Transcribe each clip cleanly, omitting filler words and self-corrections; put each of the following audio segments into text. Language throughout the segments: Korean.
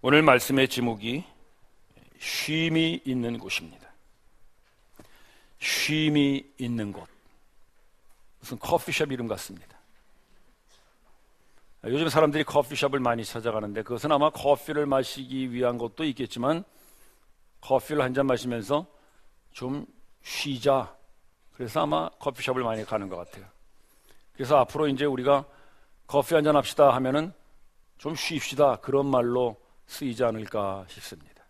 오늘 말씀의 제목이 쉼이 있는 곳입니다. 쉼이 있는 곳. 무슨 커피숍 이름 같습니다. 요즘 사람들이 커피숍을 많이 찾아가는데 그것은 아마 커피를 마시기 위한 것도 있겠지만 커피를 한 잔 마시면서 좀 쉬자. 그래서 아마 커피숍을 많이 가는 것 같아요. 그래서 앞으로 이제 우리가 커피 한 잔 합시다 하면은 좀 쉽시다 그런 말로 쓰이지 않을까 싶습니다.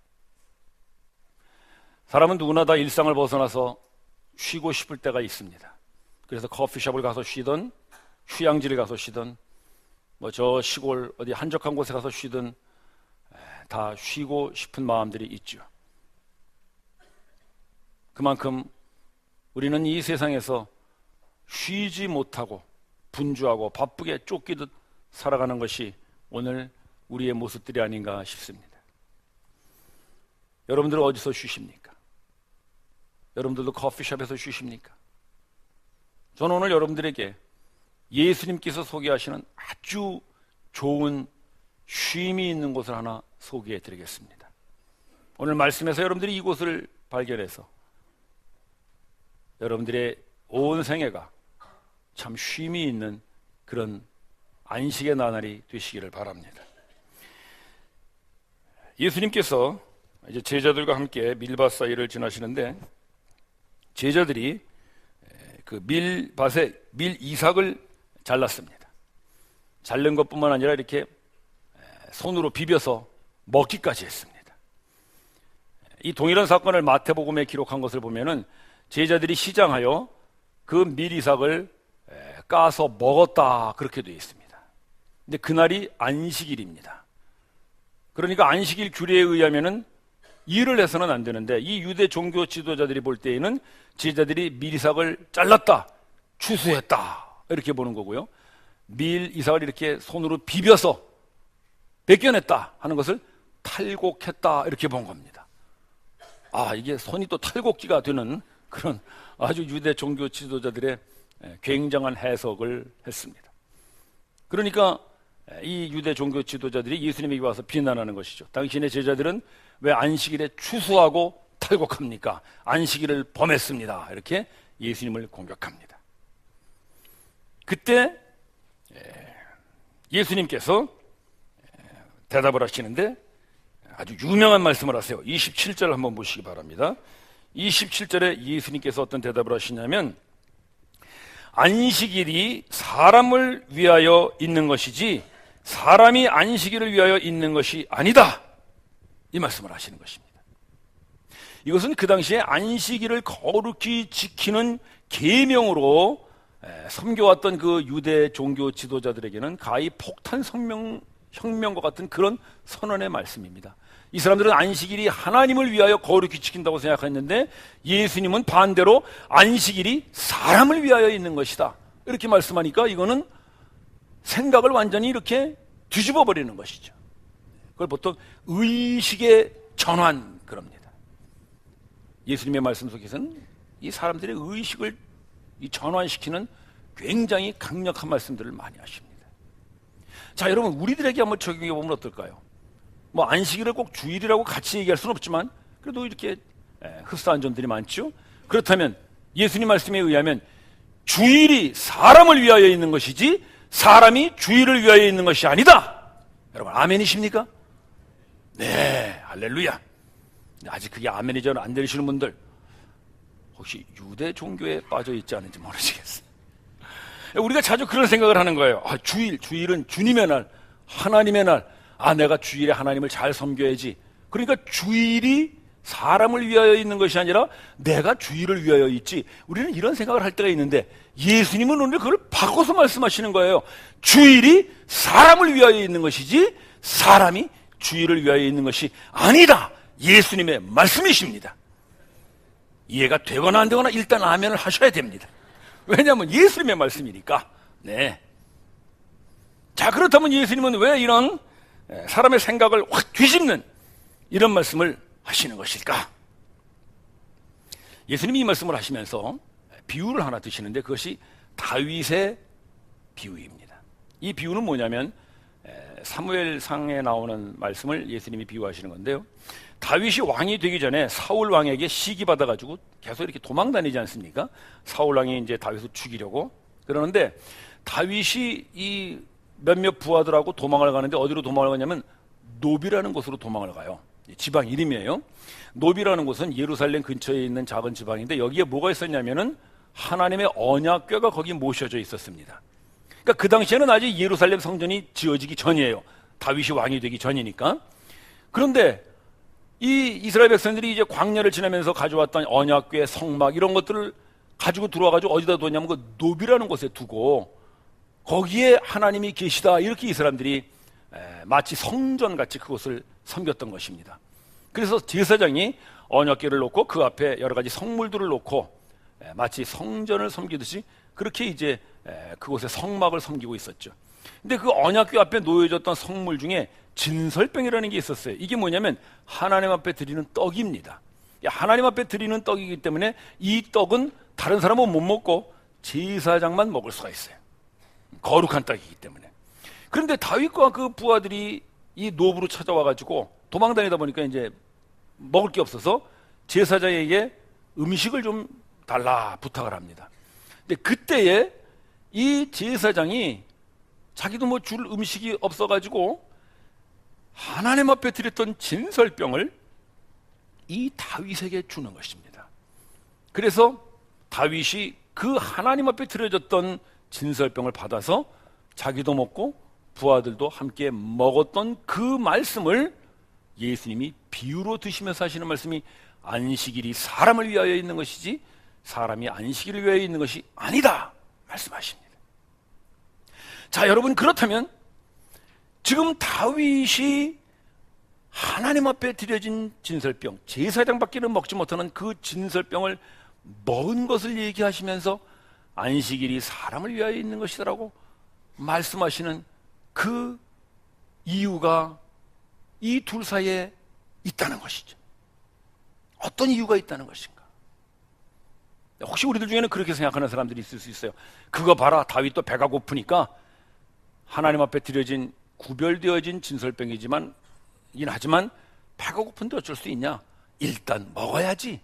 사람은 누구나 다 일상을 벗어나서 쉬고 싶을 때가 있습니다. 그래서 커피숍을 가서 쉬든 휴양지를 가서 쉬든 뭐 저 시골 어디 한적한 곳에 가서 쉬든 다 쉬고 싶은 마음들이 있죠. 그만큼 우리는 이 세상에서 쉬지 못하고 분주하고 바쁘게 쫓기듯 살아가는 것이 오늘 우리의 모습들이 아닌가 싶습니다. 여러분들은 어디서 쉬십니까? 여러분들도 커피숍에서 쉬십니까? 저는 오늘 여러분들에게 예수님께서 소개하시는 아주 좋은 쉼이 있는 곳을 하나 소개해 드리겠습니다. 오늘 말씀에서 여러분들이 이곳을 발견해서 여러분들의 온 생애가 참 쉼이 있는 그런 안식의 나날이 되시기를 바랍니다. 예수님께서 이제 제자들과 함께 밀밭 사이를 지나시는데 제자들이 그 밀밭에 밀이삭을 잘랐습니다. 자른 것뿐만 아니라 이렇게 손으로 비벼서 먹기까지 했습니다. 이 동일한 사건을 마태복음에 기록한 것을 보면은 제자들이 시장하여 그 밀이삭을 까서 먹었다 그렇게 되어 있습니다. 근데 그날이 안식일입니다. 그러니까 안식일 규례에 의하면은 일을 해서는 안 되는데 이 유대 종교 지도자들이 볼 때에는 제자들이 밀이삭을 잘랐다, 추수했다 이렇게 보는 거고요. 밀이삭을 이렇게 손으로 비벼서 벗겨냈다 하는 것을 탈곡했다 이렇게 본 겁니다. 아, 이게 손이 또 탈곡기가 되는 그런 아주 유대 종교 지도자들의 굉장한 해석을 했습니다. 그러니까 이 유대 종교 지도자들이 예수님에게 와서 비난하는 것이죠. 당신의 제자들은 왜 안식일에 추수하고 탈곡합니까? 안식일을 범했습니다. 이렇게 예수님을 공격합니다. 그때 예수님께서 대답을 하시는데 아주 유명한 말씀을 하세요. 27절 한번 보시기 바랍니다. 27절에 예수님께서 어떤 대답을 하시냐면 안식일이 사람을 위하여 있는 것이지 사람이 안식일을 위하여 있는 것이 아니다. 이 말씀을 하시는 것입니다. 이것은 그 당시에 안식일을 거룩히 지키는 계명으로 섬겨왔던 그 유대 종교 지도자들에게는 가히 폭탄 혁명과 같은 그런 선언의 말씀입니다. 이 사람들은 안식일이 하나님을 위하여 거룩히 지킨다고 생각했는데 예수님은 반대로 안식일이 사람을 위하여 있는 것이다 이렇게 말씀하니까 이거는 생각을 완전히 이렇게 뒤집어 버리는 것이죠. 그걸 보통 의식의 전환 그럽니다. 예수님의 말씀 속에서는 이 사람들의 의식을 전환시키는 굉장히 강력한 말씀들을 많이 하십니다. 자, 여러분 우리들에게 한번 적용해 보면 어떨까요? 뭐 안식일을 꼭 주일이라고 같이 얘기할 수는 없지만 그래도 이렇게 흡사한 점들이 많죠. 그렇다면 예수님 말씀에 의하면 주일이 사람을 위하여 있는 것이지 사람이 주일을 위하여 있는 것이 아니다. 여러분 아멘이십니까? 네, 할렐루야. 아직 그게 아멘이 잘 안 들으시는 분들 혹시 유대 종교에 빠져 있지 않은지 모르시겠어요. 우리가 자주 그런 생각을 하는 거예요. 아, 주일은 주님의 날, 하나님의 날. 아, 내가 주일에 하나님을 잘 섬겨야지. 그러니까 주일이 사람을 위하여 있는 것이 아니라 내가 주일을 위하여 있지. 우리는 이런 생각을 할 때가 있는데 예수님은 오늘 그걸 바꿔서 말씀하시는 거예요. 주일이 사람을 위하여 있는 것이지 사람이 주일을 위하여 있는 것이 아니다. 예수님의 말씀이십니다. 이해가 되거나 안 되거나 일단 아멘을 하셔야 됩니다. 왜냐하면 예수님의 말씀이니까. 네. 자, 그렇다면 예수님은 왜 이런 사람의 생각을 확 뒤집는 이런 말씀을 하시는 것일까? 예수님이 이 말씀을 하시면서 비유를 하나 드시는데 그것이 다윗의 비유입니다. 이 비유는 뭐냐면 사무엘상에 나오는 말씀을 예수님이 비유하시는 건데요. 다윗이 왕이 되기 전에 사울 왕에게 시기 받아가지고 계속 이렇게 도망 다니지 않습니까? 사울 왕이 이제 다윗을 죽이려고 그러는데 다윗이 이 몇몇 부하들하고 도망을 가는데 어디로 도망을 가냐면 노비라는 곳으로 도망을 가요. 지방 이름이에요. 노비라는 곳은 예루살렘 근처에 있는 작은 지방인데 여기에 뭐가 있었냐면은 하나님의 언약궤가 거기 모셔져 있었습니다. 그러니까 그 당시에는 아직 예루살렘 성전이 지어지기 전이에요. 다윗이 왕이 되기 전이니까. 그런데 이 이스라엘 백성들이 이제 광야를 지나면서 가져왔던 언약궤, 성막 이런 것들을 가지고 들어와가지고 어디다 뒀냐면 그 노비라는 곳에 두고 거기에 하나님이 계시다 이렇게 이 사람들이 마치 성전같이 그곳을 섬겼던 것입니다. 그래서 제사장이 언약궤를 놓고 그 앞에 여러 가지 성물들을 놓고 마치 성전을 섬기듯이 그렇게 이제 그곳에 성막을 섬기고 있었죠. 근데 그 언약궤 앞에 놓여졌던 성물 중에 진설병이라는 게 있었어요. 이게 뭐냐면 하나님 앞에 드리는 떡입니다. 하나님 앞에 드리는 떡이기 때문에 이 떡은 다른 사람은 못 먹고 제사장만 먹을 수가 있어요. 거룩한 떡이기 때문에. 그런데 다윗과 그 부하들이 이 노부로 찾아와가지고 도망다니다 보니까 이제 먹을 게 없어서 제사장에게 음식을 좀 달라 부탁을 합니다. 근데 그때에 이 제사장이 자기도 뭐 줄 음식이 없어가지고 하나님 앞에 드렸던 진설병을 이 다윗에게 주는 것입니다. 그래서 다윗이 그 하나님 앞에 드려졌던 진설병을 받아서 자기도 먹고 부하들도 함께 먹었던 그 말씀을 예수님이 비유로 드시면서 하시는 말씀이 안식일이 사람을 위하여 있는 것이지 사람이 안식일을 위하여 있는 것이 아니다 말씀하십니다. 자, 여러분, 그렇다면 지금 다윗이 하나님 앞에 드려진 진설병, 제사장밖에는 먹지 못하는 그 진설병을 먹은 것을 얘기하시면서 안식일이 사람을 위하여 있는 것이라고 말씀하시는 그 이유가 이 둘 사이에 있다는 것이죠. 어떤 이유가 있다는 것인가? 혹시 우리들 중에는 그렇게 생각하는 사람들이 있을 수 있어요. 그거 봐라, 다윗도 배가 고프니까 하나님 앞에 드려진 구별되어진 진설병이지만 하지만 배가 고픈데 어쩔 수 있냐? 일단 먹어야지.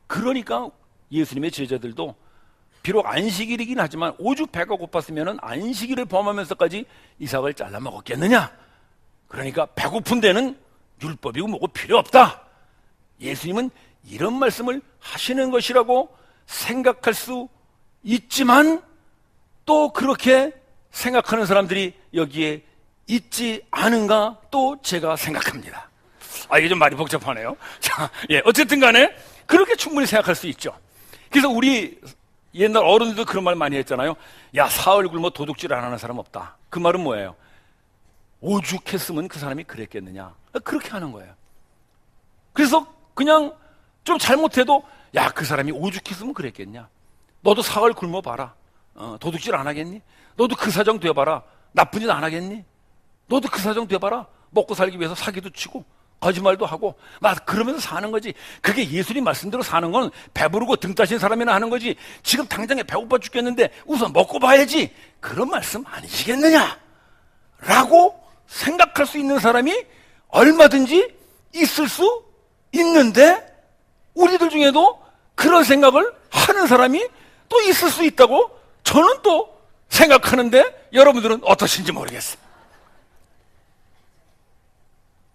그러니까 예수님의 제자들도 비록 안식일이긴 하지만 오죽 배가 고팠으면 안식일을 범하면서까지 이삭을 잘라 먹었겠느냐? 그러니까 배고픈 데는 율법이고 뭐고 필요 없다. 예수님은 이런 말씀을 하시는 것이라고 생각할 수 있지만 또 그렇게 생각하는 사람들이 여기에 있지 않은가 또 제가 생각합니다. 이게 좀 말이 복잡하네요. 자, 어쨌든 간에 그렇게 충분히 생각할 수 있죠. 그래서 우리 옛날 어른들도 그런 말 많이 했잖아요. 야, 사흘 굶어 도둑질 안 하는 사람 없다. 그 말은 뭐예요? 오죽했으면 그 사람이 그랬겠느냐. 그렇게 하는 거예요. 그래서 그냥 좀 잘못해도 야, 그 사람이 오죽했으면 그랬겠냐. 너도 사흘 굶어봐라. 도둑질 안 하겠니? 너도 그 사정 돼봐라. 나쁜 짓 안 하겠니? 너도 그 사정 돼봐라. 먹고 살기 위해서 사기도 치고 거짓말도 하고 막 그러면서 사는 거지. 그게 예수님 말씀대로 사는 건 배부르고 등 따신 사람이나 하는 거지. 지금 당장에 배고파 죽겠는데 우선 먹고 봐야지. 그런 말씀 아니시겠느냐? 라고 생각할 수 있는 사람이 얼마든지 있을 수 있는데 우리들 중에도 그런 생각을 하는 사람이 또 있을 수 있다고 저는 또 생각하는데 여러분들은 어떠신지 모르겠어요.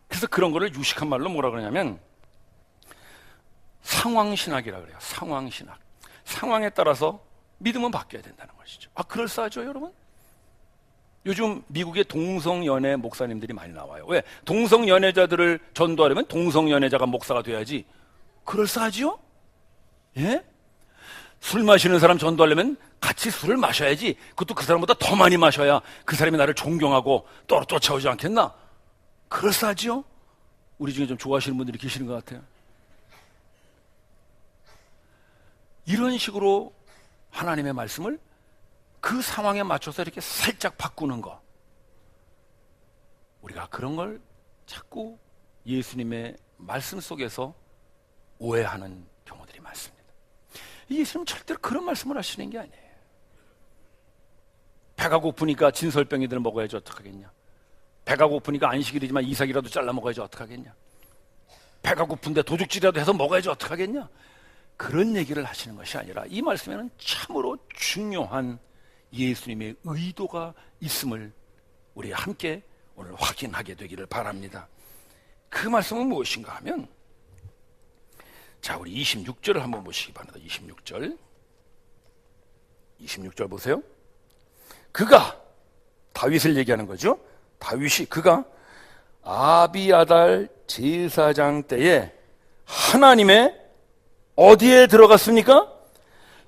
그래서 그런 거를 유식한 말로 뭐라 그러냐면 상황신학이라 그래요. 상황신학. 상황에 따라서 믿음은 바뀌어야 된다는 것이죠. 그럴싸하죠, 여러분? 요즘 미국의 동성연애 목사님들이 많이 나와요. 왜? 동성연애자들을 전도하려면 동성연애자가 목사가 돼야지. 그럴싸하지요? 예? 술 마시는 사람 전도하려면 같이 술을 마셔야지. 그것도 그 사람보다 더 많이 마셔야 그 사람이 나를 존경하고 또 쫓아오지 않겠나? 그럴싸하지요? 우리 중에 좀 좋아하시는 분들이 계시는 것 같아요. 이런 식으로 하나님의 말씀을 그 상황에 맞춰서 이렇게 살짝 바꾸는 거, 우리가 그런 걸 자꾸 예수님의 말씀 속에서 오해하는 경우들이 많습니다. 예수님은 절대로 그런 말씀을 하시는 게 아니에요. 배가 고프니까 진설병이들 먹어야지 어떡하겠냐. 배가 고프니까 안식일이지만 이삭이라도 잘라 먹어야지 어떡하겠냐. 배가 고픈데 도둑질이라도 해서 먹어야지 어떡하겠냐. 그런 얘기를 하시는 것이 아니라 이 말씀에는 참으로 중요한 예수님의 의도가 있음을 우리 함께 오늘 확인하게 되기를 바랍니다. 그 말씀은 무엇인가 하면, 자, 우리 26절을 한번 보시기 바랍니다. 26절 보세요. 그가, 다윗을 얘기하는 거죠. 다윗이, 그가 아비아달 제사장 때에 하나님의 어디에 들어갔습니까?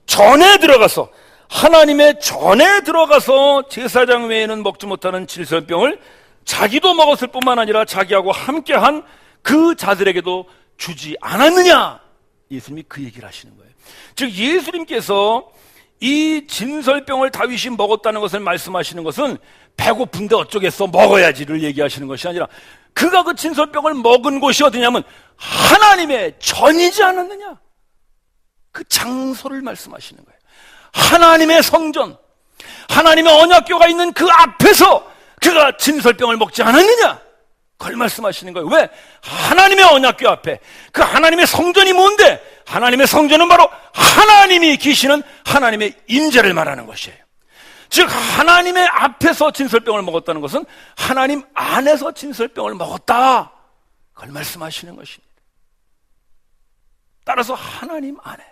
전에 들어가서, 하나님의 전에 들어가서 제사장 외에는 먹지 못하는 질설병을 자기도 먹었을 뿐만 아니라 자기하고 함께한 그 자들에게도 주지 않았느냐. 예수님이 그 얘기를 하시는 거예요. 즉 예수님께서 이 진설병을 다윗이 먹었다는 것을 말씀하시는 것은 배고픈데 어쩌겠어 먹어야지를 얘기하시는 것이 아니라, 그가 그 진설병을 먹은 곳이 어디냐면 하나님의 전이지 않았느냐. 그 장소를 말씀하시는 거예요. 하나님의 성전, 하나님의 언약궤가 있는 그 앞에서 그가 진설병을 먹지 않았느냐. 그걸 말씀하시는 거예요. 왜? 하나님의 언약궤 앞에, 그 하나님의 성전이 뭔데? 하나님의 성전은 바로 하나님이 계시는 하나님의 임재를 말하는 것이에요. 즉 하나님의 앞에서 진설병을 먹었다는 것은 하나님 안에서 진설병을 먹었다, 그걸 말씀하시는 것입니다. 따라서 하나님 안에,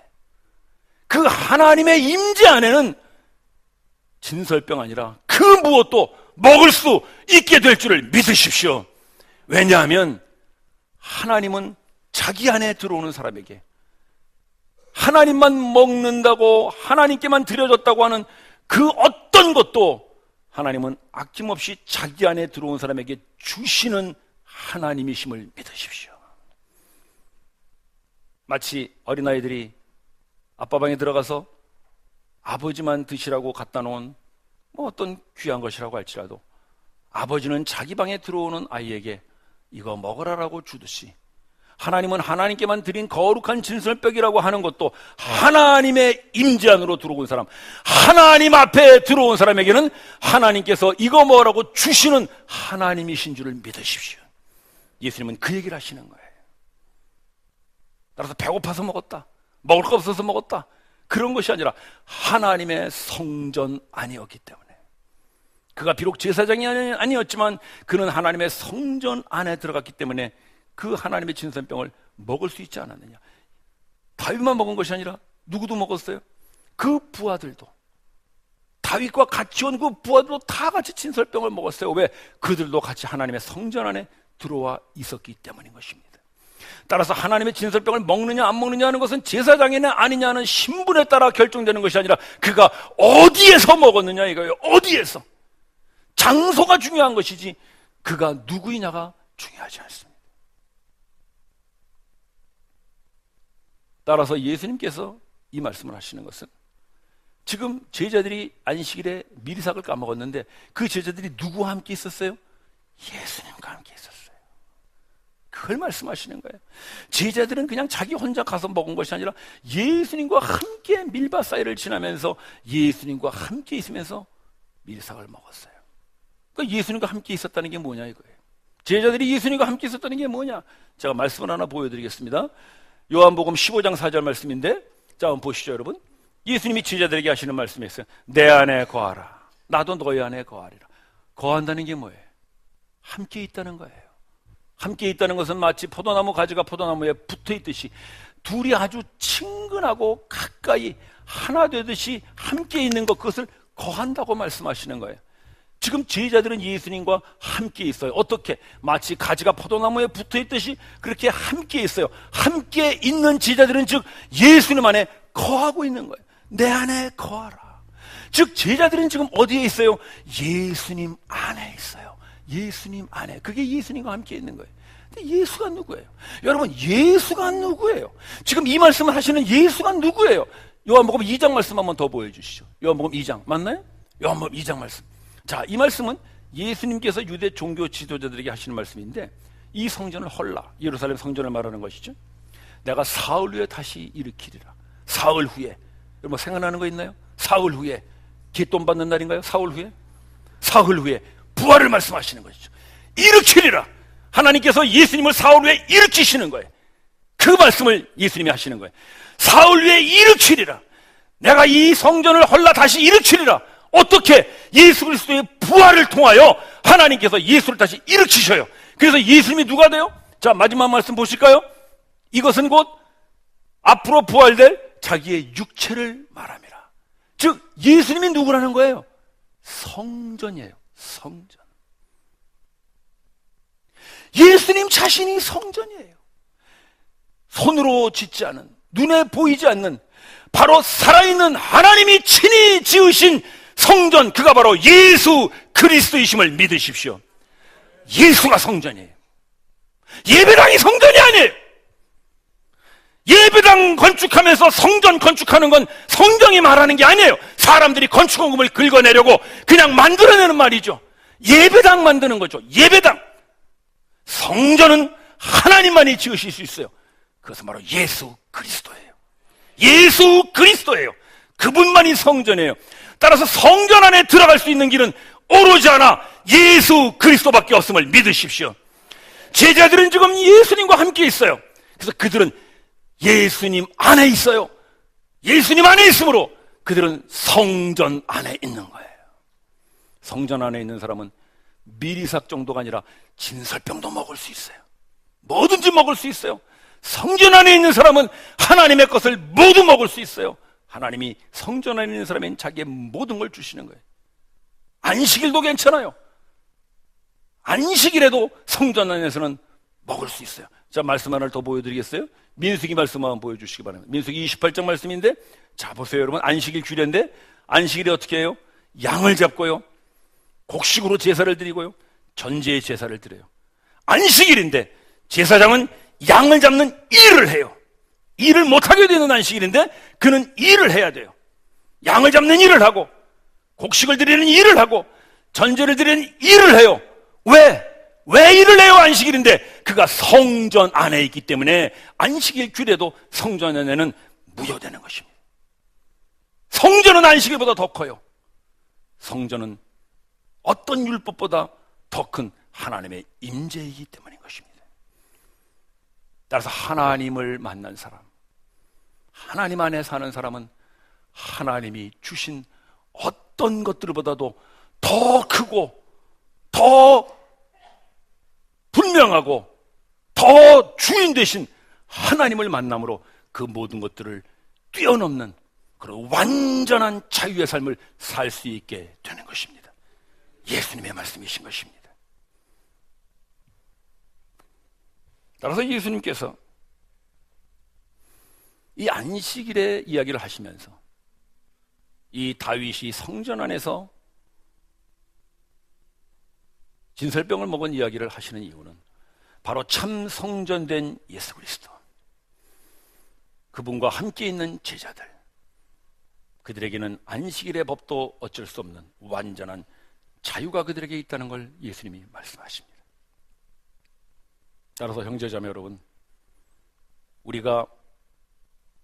그 하나님의 임재 안에는 진설병 아니라 그 무엇도 먹을 수 있게 될 줄을 믿으십시오. 왜냐하면 하나님은 자기 안에 들어오는 사람에게, 하나님만 먹는다고 하나님께만 드려졌다고 하는 그 어떤 것도 하나님은 아낌없이 자기 안에 들어온 사람에게 주시는 하나님이심을 믿으십시오. 마치 어린아이들이 아빠 방에 들어가서 아버지만 드시라고 갖다 놓은 어떤 귀한 것이라고 할지라도 아버지는 자기 방에 들어오는 아이에게 이거 먹으라라고 주듯이, 하나님은 하나님께만 드린 거룩한 진설병이라고 하는 것도 하나님의 임재 안으로 들어온 사람, 하나님 앞에 들어온 사람에게는 하나님께서 이거 먹으라고 주시는 하나님이신 줄을 믿으십시오. 예수님은 그 얘기를 하시는 거예요. 따라서 배고파서 먹었다, 먹을 거 없어서 먹었다, 그런 것이 아니라 하나님의 성전 아니었기 때문에, 그가 비록 제사장이 아니었지만 그는 하나님의 성전 안에 들어갔기 때문에 그 하나님의 진설병을 먹을 수 있지 않았느냐. 다윗만 먹은 것이 아니라 누구도 먹었어요. 그 부하들도, 다윗과 같이 온 그 부하들도 다 같이 진설병을 먹었어요. 왜? 그들도 같이 하나님의 성전 안에 들어와 있었기 때문인 것입니다. 따라서 하나님의 진설병을 먹느냐 안 먹느냐 하는 것은 제사장이냐 아니냐 하는 신분에 따라 결정되는 것이 아니라 그가 어디에서 먹었느냐 이거예요. 어디에서. 장소가 중요한 것이지 그가 누구이냐가 중요하지 않습니다. 따라서 예수님께서 이 말씀을 하시는 것은, 지금 제자들이 안식일에 미리삭을 까먹었는데 그 제자들이 누구와 함께 있었어요? 예수님과 함께 있었어요. 그걸 말씀하시는 거예요. 제자들은 그냥 자기 혼자 가서 먹은 것이 아니라 예수님과 함께 밀밭 사이를 지나면서 예수님과 함께 있으면서 미리삭을 먹었어요. 그러니까 예수님과 함께 있었다는 게 뭐냐 이거예요. 제자들이 예수님과 함께 있었다는 게 뭐냐. 제가 말씀을 하나 보여드리겠습니다. 요한복음 15장 4절 말씀인데, 자 한번 보시죠 여러분. 예수님이 제자들에게 하시는 말씀이 있어요. 내 안에 거하라, 나도 너희 안에 거하리라. 거한다는 게 뭐예요? 함께 있다는 거예요. 함께 있다는 것은 마치 포도나무 가지가 포도나무에 붙어 있듯이 둘이 아주 친근하고 가까이 하나 되듯이 함께 있는 것, 그것을 거한다고 말씀하시는 거예요. 지금 제자들은 예수님과 함께 있어요. 어떻게? 마치 가지가 포도나무에 붙어 있듯이 그렇게 함께 있어요. 함께 있는 제자들은 즉 예수님 안에 거하고 있는 거예요. 내 안에 거하라. 즉 제자들은 지금 어디에 있어요? 예수님 안에 있어요. 예수님 안에. 그게 예수님과 함께 있는 거예요. 근데 예수가 누구예요? 여러분, 예수가 누구예요? 지금 이 말씀을 하시는 예수가 누구예요? 요한복음 2장 말씀 한번 더 보여주시죠. 요한복음 2장 맞나요? 요한복음 2장 말씀. 자, 이 말씀은 예수님께서 유대 종교 지도자들에게 하시는 말씀인데, 이 성전을 헐라, 예루살렘 성전을 말하는 것이죠. 내가 사흘 후에 다시 일으키리라. 사흘 후에. 여러분 생각나는 거 있나요? 사흘 후에 기돈 받는 날인가요? 사흘 후에? 사흘 후에 부활을 말씀하시는 것이죠. 일으키리라. 하나님께서 예수님을 사울 위에 일으키시는 거예요. 그 말씀을 예수님이 하시는 거예요. 사울 위에 일으키리라. 내가 이 성전을 헐라 다시 일으키리라. 어떻게? 예수 그리스도의 부활을 통하여 하나님께서 예수를 다시 일으키셔요. 그래서 예수님이 누가 돼요? 자, 마지막 말씀 보실까요? 이것은 곧 앞으로 부활될 자기의 육체를 말함이라. 즉 예수님이 누구라는 거예요? 성전이에요. 성전. 예수님 자신이 성전이에요. 손으로 짓지 않은, 눈에 보이지 않는, 바로 살아있는 하나님이 친히 지으신 성전, 그가 바로 예수 그리스도이심을 믿으십시오. 예수가 성전이에요. 예배당이 성전이 아니에요. 예배당 건축하면서 성전 건축하는 건 성경이 말하는 게 아니에요. 사람들이 건축원금을 긁어내려고 그냥 만들어내는 말이죠. 예배당 만드는 거죠. 예배당. 성전은 하나님만이 지으실 수 있어요. 그것은 바로 예수 그리스도예요. 예수 그리스도예요. 그분만이 성전이에요. 따라서 성전 안에 들어갈 수 있는 길은 오로지 하나 예수 그리스도밖에 없음을 믿으십시오. 제자들은 지금 예수님과 함께 있어요. 그래서 그들은 예수님 안에 있어요. 예수님 안에 있으므로 그들은 성전 안에 있는 거예요. 성전 안에 있는 사람은 미리삭 정도가 아니라 진설병도 먹을 수 있어요. 뭐든지 먹을 수 있어요. 성전 안에 있는 사람은 하나님의 것을 모두 먹을 수 있어요. 하나님이 성전 안에 있는 사람에겐 자기의 모든 걸 주시는 거예요. 안식일도 괜찮아요. 안식일에도 성전 안에서는 먹을 수 있어요. 자, 말씀 하나를 더 보여드리겠어요? 민수기 말씀 한번 보여주시기 바랍니다. 민수기 28장 말씀인데, 자 보세요 여러분. 안식일 규례인데, 안식일에 어떻게 해요? 양을 잡고요, 곡식으로 제사를 드리고요, 전제의 제사를 드려요. 안식일인데 제사장은 양을 잡는 일을 해요. 일을 못하게 되는 안식일인데 그는 일을 해야 돼요. 양을 잡는 일을 하고 곡식을 드리는 일을 하고 전제를 드리는 일을 해요. 왜 일을 해요? 안식일인데 그가 성전 안에 있기 때문에 안식일 규례도 성전 안에는 무효되는 것입니다. 성전은 안식일보다 더 커요. 성전은 어떤 율법보다 더 큰 하나님의 임재이기 때문인 것입니다. 따라서 하나님을 만난 사람, 하나님 안에 사는 사람은 하나님이 주신 어떤 것들보다도 더 크고 더 분명하고 더 주인 되신 하나님을 만남으로 그 모든 것들을 뛰어넘는 그런 완전한 자유의 삶을 살 수 있게 되는 것입니다. 예수님의 말씀이신 것입니다. 따라서 예수님께서 이 안식일의 이야기를 하시면서 이 다윗이 성전 안에서 진설병을 먹은 이야기를 하시는 이유는 바로 참 성전된 예수 그리스도, 그분과 함께 있는 제자들, 그들에게는 안식일의 법도 어쩔 수 없는 완전한 자유가 그들에게 있다는 걸 예수님이 말씀하십니다. 따라서 형제자매 여러분, 우리가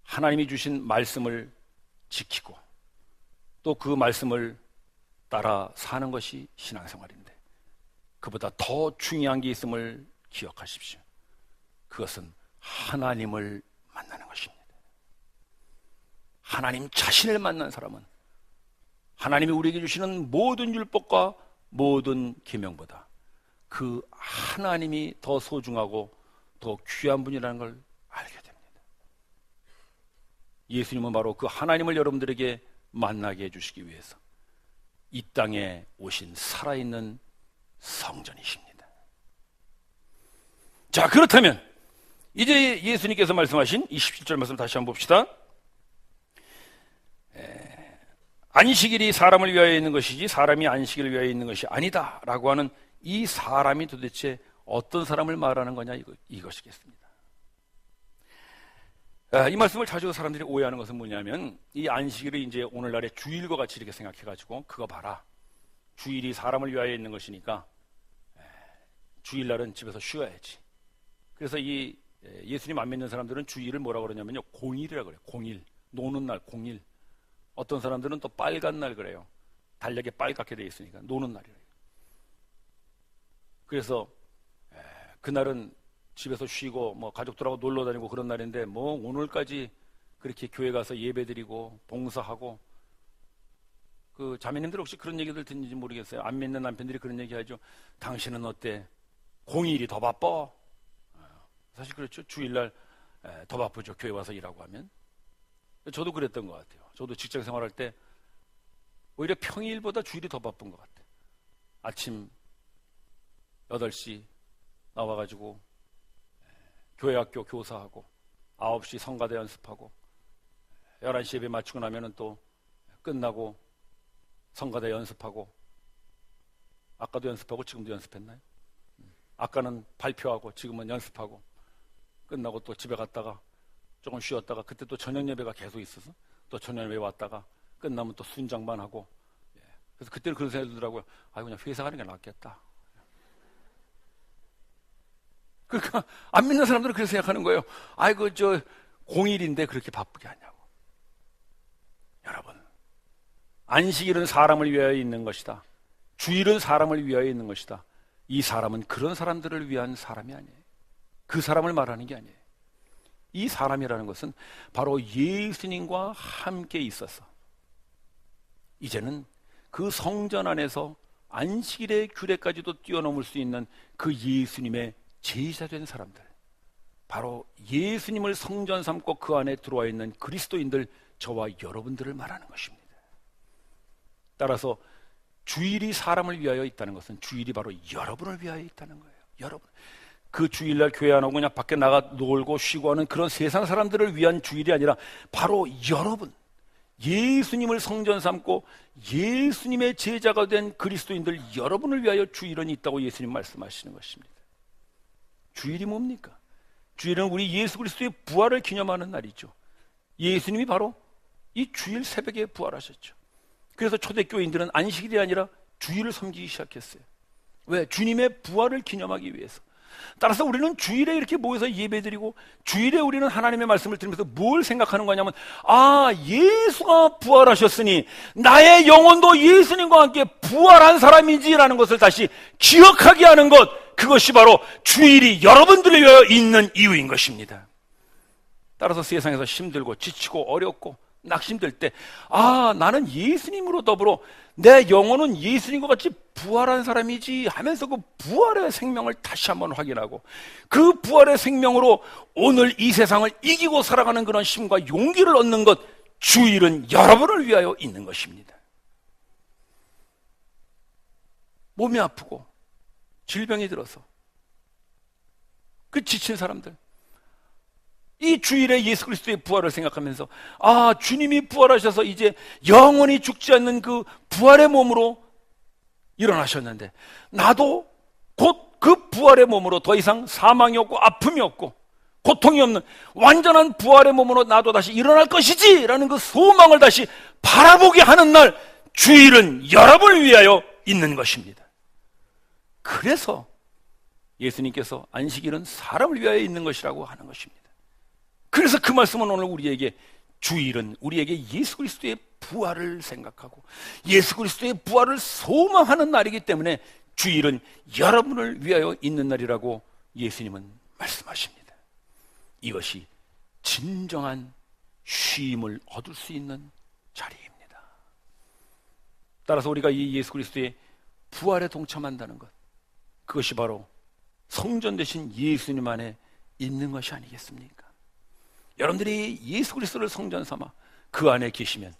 하나님이 주신 말씀을 지키고 또 그 말씀을 따라 사는 것이 신앙생활인데, 그보다 더 중요한 게 있음을 기억하십시오. 그것은 하나님을 만나는 것입니다. 하나님 자신을 만난 사람은 하나님이 우리에게 주시는 모든 율법과 모든 계명보다 그 하나님이 더 소중하고 더 귀한 분이라는 걸 알게 됩니다. 예수님은 바로 그 하나님을 여러분들에게 만나게 해주시기 위해서 이 땅에 오신 살아있는 성전이십니다. 자, 그렇다면 이제 예수님께서 말씀하신 27절 말씀 다시 한번 봅시다. 안식일이 사람을 위하여 있는 것이지 사람이 안식일을 위하여 있는 것이 아니다 라고 하는 이 사람이 도대체 어떤 사람을 말하는 거냐, 이것이겠습니다. 이 말씀을 자주 사람들이 오해하는 것은 뭐냐면, 이 안식일을 이제 오늘날의 주일과 같이 이렇게 생각해가지고, 그거 봐라, 주일이 사람을 위하여 있는 것이니까 주일날은 집에서 쉬어야지. 그래서 이 예수님 안 믿는 사람들은 주일을 뭐라고 그러냐면요, 공일이라고 그래요. 공일, 노는 날, 공일. 어떤 사람들은 또 빨간 날 그래요. 달력에 빨갛게 되어 있으니까 노는 날이래요. 그래서 그날은 집에서 쉬고 뭐 가족들하고 놀러 다니고 그런 날인데 뭐 오늘까지 그렇게 교회 가서 예배드리고 봉사하고, 그 자매님들 혹시 그런 얘기들 듣는지 모르겠어요. 안 믿는 남편들이 그런 얘기 하죠. 당신은 어때? 공휴일이 더 바빠? 사실 그렇죠. 주일날 더 바쁘죠. 교회 와서 일하고 하면. 저도 그랬던 것 같아요. 저도 직장 생활할 때 오히려 평일보다 주일이 더 바쁜 것 같아요. 아침 8시 나와가지고 교회 학교 교사하고 9시 성가대 연습하고 11시 예배 마치고 나면은 또 끝나고 성가대 연습하고, 아까도 연습하고 지금도 연습했나요? 아까는 발표하고 지금은 연습하고, 끝나고 또 집에 갔다가 조금 쉬었다가 그때 또 저녁 예배가 계속 있어서 또 저녁 예배 왔다가 끝나면 또 순장만 하고. 그래서 그때는 그런 생각이 들더라고요. 그냥 회사 가는 게 낫겠다. 그러니까 안 믿는 사람들은 그렇게 생각하는 거예요. 저 공일인데 그렇게 바쁘게 하냐고. 여러분, 안식일은 사람을 위하여 있는 것이다. 주일은 사람을 위하여 있는 것이다. 이 사람은 그런 사람들을 위한 사람이 아니에요. 그 사람을 말하는 게 아니에요. 이 사람이라는 것은 바로 예수님과 함께 있어서 이제는 그 성전 안에서 안식일의 규례까지도 뛰어넘을 수 있는 그 예수님의 제자된 사람들, 바로 예수님을 성전 삼고 그 안에 들어와 있는 그리스도인들, 저와 여러분들을 말하는 것입니다. 따라서 주일이 사람을 위하여 있다는 것은 주일이 바로 여러분을 위하여 있다는 거예요. 여러분, 그 주일날 교회 안 오고 그냥 밖에 나가 놀고 쉬고 하는 그런 세상 사람들을 위한 주일이 아니라 바로 여러분, 예수님을 성전 삼고 예수님의 제자가 된 그리스도인들 여러분을 위하여 주일은 있다고 예수님 말씀하시는 것입니다. 주일이 뭡니까? 주일은 우리 예수 그리스도의 부활을 기념하는 날이죠. 예수님이 바로 이 주일 새벽에 부활하셨죠. 그래서 초대교인들은 안식일이 아니라 주일을 섬기기 시작했어요. 왜? 주님의 부활을 기념하기 위해서. 따라서 우리는 주일에 이렇게 모여서 예배드리고, 주일에 우리는 하나님의 말씀을 들으면서 뭘 생각하는 거냐면, 예수가 부활하셨으니 나의 영혼도 예수님과 함께 부활한 사람이지라는 것을 다시 기억하게 하는 것, 그것이 바로 주일이 여러분들을 위하여 있는 이유인 것입니다. 따라서 세상에서 힘들고 지치고 어렵고 낙심될 때, 나는 예수님으로 더불어 내 영혼은 예수님과 같이 부활한 사람이지 하면서 그 부활의 생명을 다시 한번 확인하고, 그 부활의 생명으로 오늘 이 세상을 이기고 살아가는 그런 힘과 용기를 얻는 것, 주일은 여러분을 위하여 있는 것입니다. 몸이 아프고 질병이 들어서 그 지친 사람들, 이 주일에 예수 그리스도의 부활을 생각하면서, 주님이 부활하셔서 이제 영원히 죽지 않는 그 부활의 몸으로 일어나셨는데, 나도 곧 그 부활의 몸으로 더 이상 사망이 없고 아픔이 없고 고통이 없는 완전한 부활의 몸으로 나도 다시 일어날 것이지 라는 그 소망을 다시 바라보게 하는 날, 주일은 여러분을 위하여 있는 것입니다. 그래서 예수님께서 안식일은 사람을 위하여 있는 것이라고 하는 것입니다. 그래서 그 말씀은 오늘 우리에게, 주일은 우리에게 예수 그리스도의 부활을 생각하고 예수 그리스도의 부활을 소망하는 날이기 때문에 주일은 여러분을 위하여 있는 날이라고 예수님은 말씀하십니다. 이것이 진정한 쉼을 얻을 수 있는 자리입니다. 따라서 우리가 이 예수 그리스도의 부활에 동참한다는 것, 그것이 바로 성전 되신 예수님 안에 있는 것이 아니겠습니까? 여러분들이 예수 그리스도를 성전 삼아 그 안에 계시면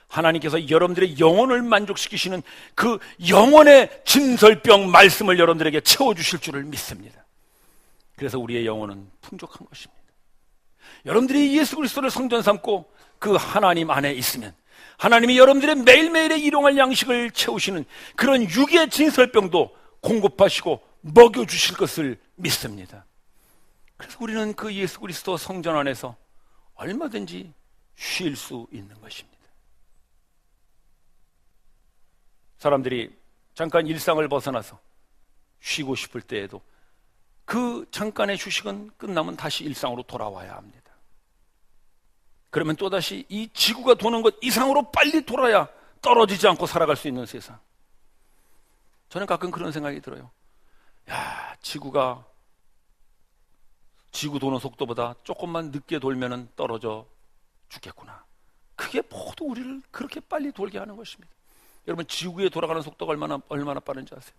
하나님께서 여러분들의 영혼을 만족시키시는 그 영혼의 진설병 말씀을 여러분들에게 채워주실 줄을 믿습니다. 그래서 우리의 영혼은 풍족한 것입니다. 여러분들이 예수 그리스도를 성전 삼고 그 하나님 안에 있으면 하나님이 여러분들의 매일매일의 일용할 양식을 채우시는 그런 육의 진설병도 공급하시고 먹여주실 것을 믿습니다. 그래서 우리는 그 예수 그리스도 성전 안에서 얼마든지 쉴 수 있는 것입니다. 사람들이 잠깐 일상을 벗어나서 쉬고 싶을 때에도 그 잠깐의 휴식은 끝나면 다시 일상으로 돌아와야 합니다. 그러면 또다시 이 지구가 도는 것 이상으로 빨리 돌아야 떨어지지 않고 살아갈 수 있는 세상. 저는 가끔 그런 생각이 들어요. 야, 지구 도는 속도보다 조금만 늦게 돌면은 떨어져 죽겠구나. 그게 모두 우리를 그렇게 빨리 돌게 하는 것입니다. 여러분, 지구에 돌아가는 속도가 얼마나 빠른지 아세요?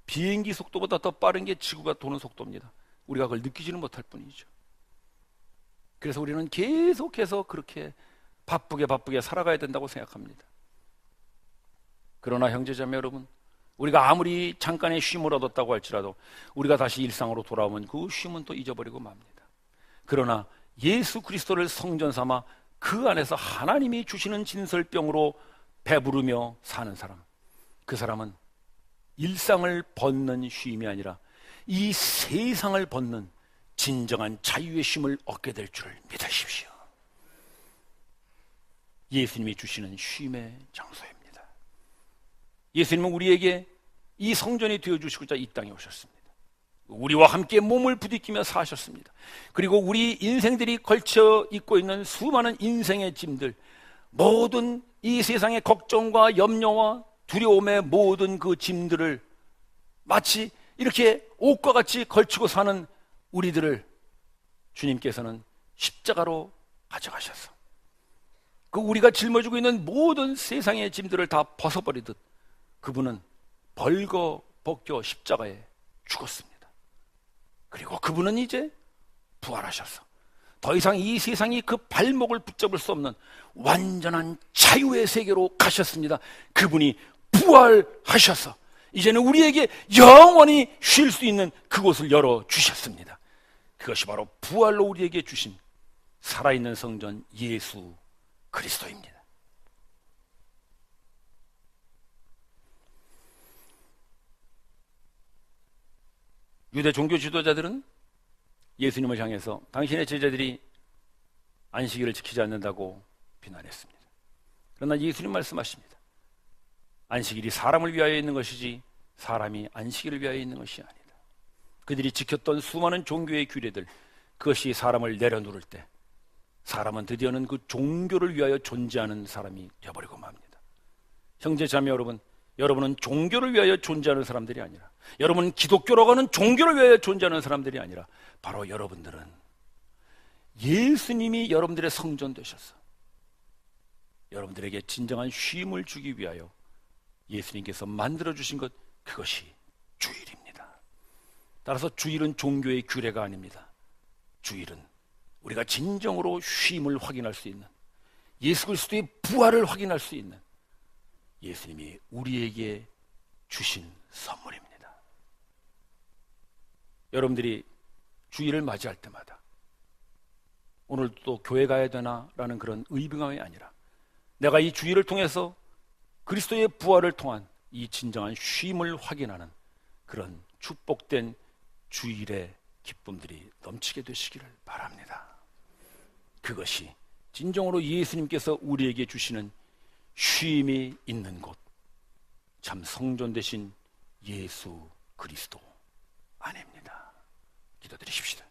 비행기 속도보다 더 빠른 게 지구가 도는 속도입니다. 우리가 그걸 느끼지는 못할 뿐이죠. 그래서 우리는 계속해서 그렇게 바쁘게 살아가야 된다고 생각합니다. 그러나 형제자매 여러분, 우리가 아무리 잠깐의 쉼을 얻었다고 할지라도 우리가 다시 일상으로 돌아오면 그 쉼은 또 잊어버리고 맙니다. 그러나 예수 그리스도를 성전 삼아 그 안에서 하나님이 주시는 진설병으로 배부르며 사는 사람, 그 사람은 일상을 벗는 쉼이 아니라 이 세상을 벗는 진정한 자유의 쉼을 얻게 될 줄을 믿으십시오. 예수님이 주시는 쉼의 장소입니다. 예수님은 우리에게 이 성전이 되어주시고자 이 땅에 오셨습니다. 우리와 함께 몸을 부딪히며 사셨습니다. 그리고 우리 인생들이 걸쳐 입고 있는 수많은 인생의 짐들, 모든 이 세상의 걱정과 염려와 두려움의 모든 그 짐들을 마치 이렇게 옷과 같이 걸치고 사는 우리들을 주님께서는 십자가로 가져가셔서 그 우리가 짊어지고 있는 모든 세상의 짐들을 다 벗어버리듯 그분은 벌거벗겨 십자가에 죽었습니다. 그리고 그분은 이제 부활하셔서 더 이상 이 세상이 그 발목을 붙잡을 수 없는 완전한 자유의 세계로 가셨습니다. 그분이 부활하셔서 이제는 우리에게 영원히 쉴 수 있는 그곳을 열어주셨습니다. 그것이 바로 부활로 우리에게 주신 살아있는 성전 예수 그리스도입니다. 유대 종교 지도자들은 예수님을 향해서 당신의 제자들이 안식일을 지키지 않는다고 비난했습니다. 그러나 예수님 말씀하십니다. 안식일이 사람을 위하여 있는 것이지 사람이 안식일을 위하여 있는 것이 아니다. 그들이 지켰던 수많은 종교의 규례들, 그것이 사람을 내려놓을 때 사람은 드디어는 그 종교를 위하여 존재하는 사람이 되어버리고 맙니다. 형제 자매 여러분, 여러분은 종교를 위하여 존재하는 사람들이 아니라, 여러분은 기독교라고 하는 종교를 위하여 존재하는 사람들이 아니라 바로 여러분들은 예수님이 여러분들의 성전 되셔서 여러분들에게 진정한 쉼을 주기 위하여 예수님께서 만들어주신 것, 그것이 주일입니다. 따라서 주일은 종교의 규례가 아닙니다. 주일은 우리가 진정으로 쉼을 확인할 수 있는, 예수 그리스도의 부활을 확인할 수 있는 예수님이 우리에게 주신 선물입니다. 여러분들이 주일을 맞이할 때마다 오늘 또 교회 가야 되나? 라는 그런 의빙함이 아니라 내가 이 주일을 통해서 그리스도의 부활을 통한 이 진정한 쉼을 확인하는 그런 축복된 주일의 기쁨들이 넘치게 되시기를 바랍니다. 그것이 진정으로 예수님께서 우리에게 주시는 쉼이 있는 곳, 참 성전 되신 예수 그리스도 안입니다. 기도드리십시다.